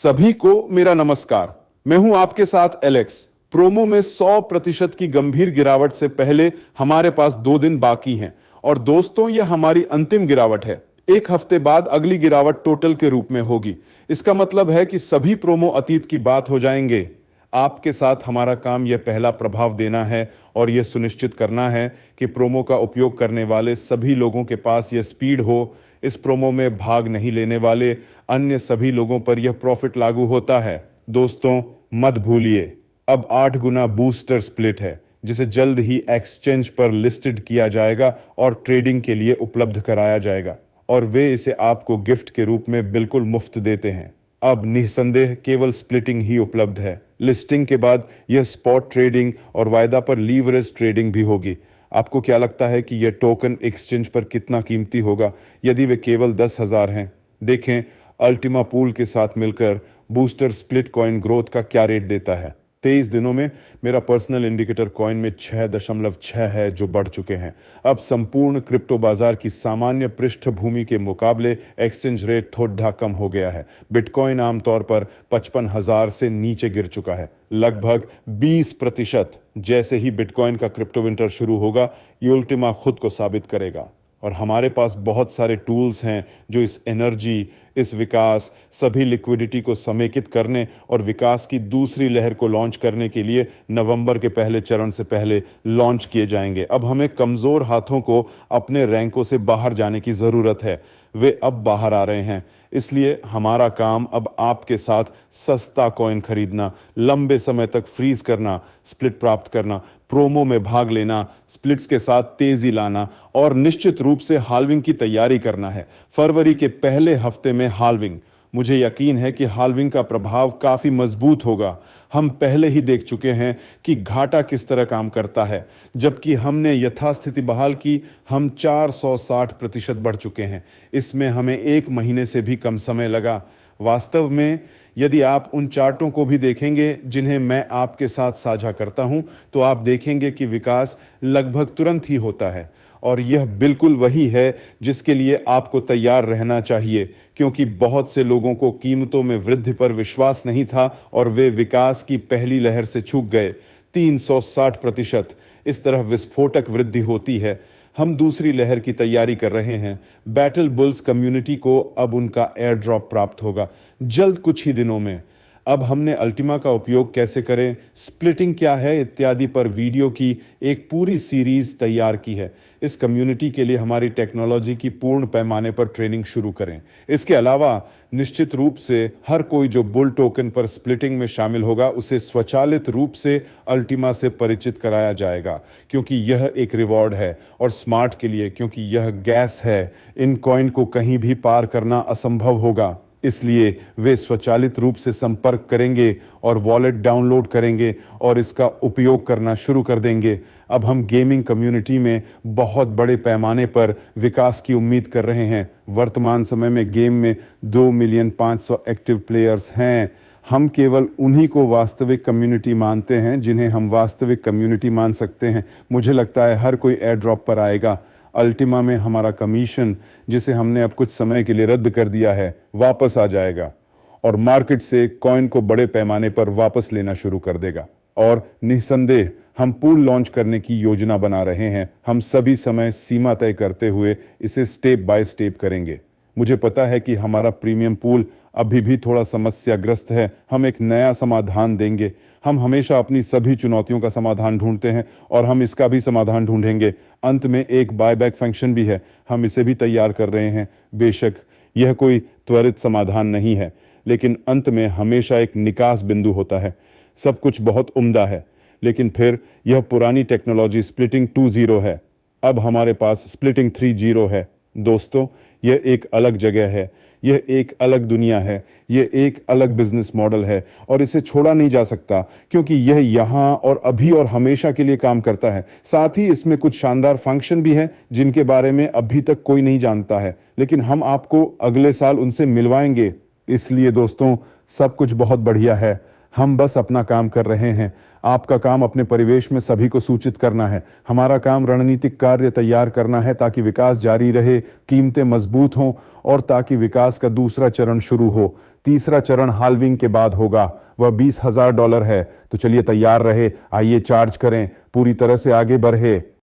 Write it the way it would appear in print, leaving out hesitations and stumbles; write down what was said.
सभी को मेरा नमस्कार। मैं हूं आपके साथ एलेक्स। प्रोमो में 100% की गंभीर गिरावट से पहले हमारे पास 2 दिन बाकी हैं और दोस्तों यह हमारी अंतिम गिरावट है। एक हफ्ते बाद अगली गिरावट टोटल के रूप में होगी। इसका मतलब है कि सभी प्रोमो अतीत की बात हो जाएंगे। आपके साथ हमारा काम यह पहला प्रभाव देना है और यह सुनिश्चित करना है कि प्रोमो का उपयोग करने वाले सभी लोगों के पास यह स्पीड हो। इस प्रोमो में भाग नहीं लेने वाले अन्य सभी लोगों पर यह प्रॉफिट लागू होता है। दोस्तों मत भूलिए, अब 8 गुना बूस्टर स्प्लिट है जिसे जल्द ही एक्सचेंज पर लिस्टेड किया जाएगा और ट्रेडिंग के लिए उपलब्ध कराया जाएगा और वे इसे आपको गिफ्ट के रूप में बिल्कुल मुफ्त देते हैं। अब निस्संदेह केवल स्प्लिटिंग ही उपलब्ध है। लिस्टिंग के बाद यह स्पॉट ट्रेडिंग और वायदा पर लीवरेज ट्रेडिंग भी होगी। आपको क्या लगता है कि यह टोकन एक्सचेंज पर कितना कीमती होगा यदि वे केवल 10,000 हैं? देखें अल्टीमा पूल के साथ मिलकर बूस्टर स्प्लिट कॉइन ग्रोथ का क्या रेट देता है। 23 दिनों में मेरा पर्सनल इंडिकेटर कॉइन में 6.6 है जो बढ़ चुके हैं। अब संपूर्ण क्रिप्टो बाजार की सामान्य पृष्ठभूमि के मुकाबले एक्सचेंज रेट थोड़ा कम हो गया है। बिटकॉइन आमतौर पर 55,000 से नीचे गिर चुका है, लगभग 20%। जैसे ही बिटकॉइन का क्रिप्टो विंटर शुरू होगा ये उल्टीमा खुद को साबित करेगा और हमारे पास बहुत सारे टूल्स हैं जो इस एनर्जी, इस विकास, सभी लिक्विडिटी को समेकित करने और विकास की दूसरी लहर को लॉन्च करने के लिए नवंबर के पहले चरण से पहले लॉन्च किए जाएंगे। अब हमें कमज़ोर हाथों को अपने रैंकों से बाहर जाने की ज़रूरत है। वे अब बाहर आ रहे हैं, इसलिए हमारा काम अब आपके साथ सस्ता कॉइन खरीदना, लंबे समय तक फ्रीज करना, स्प्लिट प्राप्त करना, प्रोमो में भाग लेना, स्प्लिट्स के साथ तेजी लाना और निश्चित रूप से हाल्विंग की तैयारी करना है। फरवरी के पहले हफ्ते में हाल्विंग, मुझे यकीन है कि हाल्विंग का प्रभाव काफी मजबूत होगा। हम पहले ही देख चुके हैं कि घाटा किस तरह काम करता है। जबकि हमने यथास्थिति बहाल की, हम 460% बढ़ चुके हैं। इसमें हमें 1 महीने से भी कम समय लगा। वास्तव में यदि आप उन चार्टों को भी देखेंगे जिन्हें मैं आपके साथ साझा करता हूं, तो आप देखेंगे कि विकास लगभग तुरंत ही होता है और यह बिल्कुल वही है जिसके लिए आपको तैयार रहना चाहिए, क्योंकि बहुत से लोगों को कीमतों में वृद्धि पर विश्वास नहीं था और वे विकास की पहली लहर से चूक गए। 360%। इस तरह विस्फोटक वृद्धि होती है। हम दूसरी लहर की तैयारी कर रहे हैं। बैटल बुल्स कम्युनिटी को अब उनका एयर ड्रॉप प्राप्त होगा जल्द, कुछ ही दिनों में। अब हमने अल्टीमा का उपयोग कैसे करें, स्प्लिटिंग क्या है इत्यादि पर वीडियो की एक पूरी सीरीज तैयार की है। इस कम्युनिटी के लिए हमारी टेक्नोलॉजी की पूर्ण पैमाने पर ट्रेनिंग शुरू करें। इसके अलावा निश्चित रूप से हर कोई जो बुल टोकन पर स्प्लिटिंग में शामिल होगा उसे स्वचालित रूप से अल्टीमा से परिचित कराया जाएगा, क्योंकि यह एक रिवॉर्ड है, और स्मार्ट के लिए क्योंकि यह गैस है। इन कॉइन को कहीं भी पार करना असंभव होगा, इसलिए वे स्वचालित रूप से संपर्क करेंगे और वॉलेट डाउनलोड करेंगे और इसका उपयोग करना शुरू कर देंगे। अब हम गेमिंग कम्युनिटी में बहुत बड़े पैमाने पर विकास की उम्मीद कर रहे हैं। वर्तमान समय में गेम में 2,500,000 एक्टिव प्लेयर्स हैं। हम केवल उन्हीं को वास्तविक कम्युनिटी मानते हैं जिन्हें हम वास्तविक कम्युनिटी मान सकते हैं। मुझे लगता है हर कोई एयर ड्रॉप पर आएगा। अल्टीमा में हमारा कमीशन, जिसे हमने अब कुछ समय के लिए रद्द कर दिया है, वापस आ जाएगा और मार्केट से कॉइन को बड़े पैमाने पर वापस लेना शुरू कर देगा। और निस्संदेह हम पूल लॉन्च करने की योजना बना रहे हैं। हम सभी समय सीमा तय करते हुए इसे स्टेप बाय स्टेप करेंगे। मुझे पता है कि हमारा प्रीमियम पूल अभी भी थोड़ा समस्याग्रस्त है। हम एक नया समाधान देंगे। हम हमेशा अपनी सभी चुनौतियों का समाधान ढूंढते हैं और हम इसका भी समाधान ढूंढेंगे। अंत में एक बायबैक फंक्शन भी है, हम इसे भी तैयार कर रहे हैं। बेशक यह कोई त्वरित समाधान नहीं है, लेकिन अंत में हमेशा एक निकास बिंदु होता है। सब कुछ बहुत उम्दा है, लेकिन फिर यह पुरानी टेक्नोलॉजी स्प्लिटिंग 2.0 है। अब हमारे पास स्प्लिटिंग 3.0 है। दोस्तों यह एक अलग जगह है, यह एक अलग दुनिया है, यह एक अलग बिजनेस मॉडल है और इसे छोड़ा नहीं जा सकता, क्योंकि यह यहाँ और अभी और हमेशा के लिए काम करता है। साथ ही इसमें कुछ शानदार फंक्शन भी हैं जिनके बारे में अभी तक कोई नहीं जानता है, लेकिन हम आपको अगले साल उनसे मिलवाएंगे। इसलिए दोस्तों सब कुछ बहुत बढ़िया है। हम बस अपना काम कर रहे हैं। आपका काम अपने परिवेश में सभी को सूचित करना है। हमारा काम रणनीतिक कार्य तैयार करना है ताकि विकास जारी रहे, कीमतें मजबूत हों और ताकि विकास का दूसरा चरण शुरू हो। तीसरा चरण हाल्विंग के बाद होगा, वह $20,000 है। तो चलिए तैयार रहे, आइए चार्ज करें, पूरी तरह से आगे बढ़े।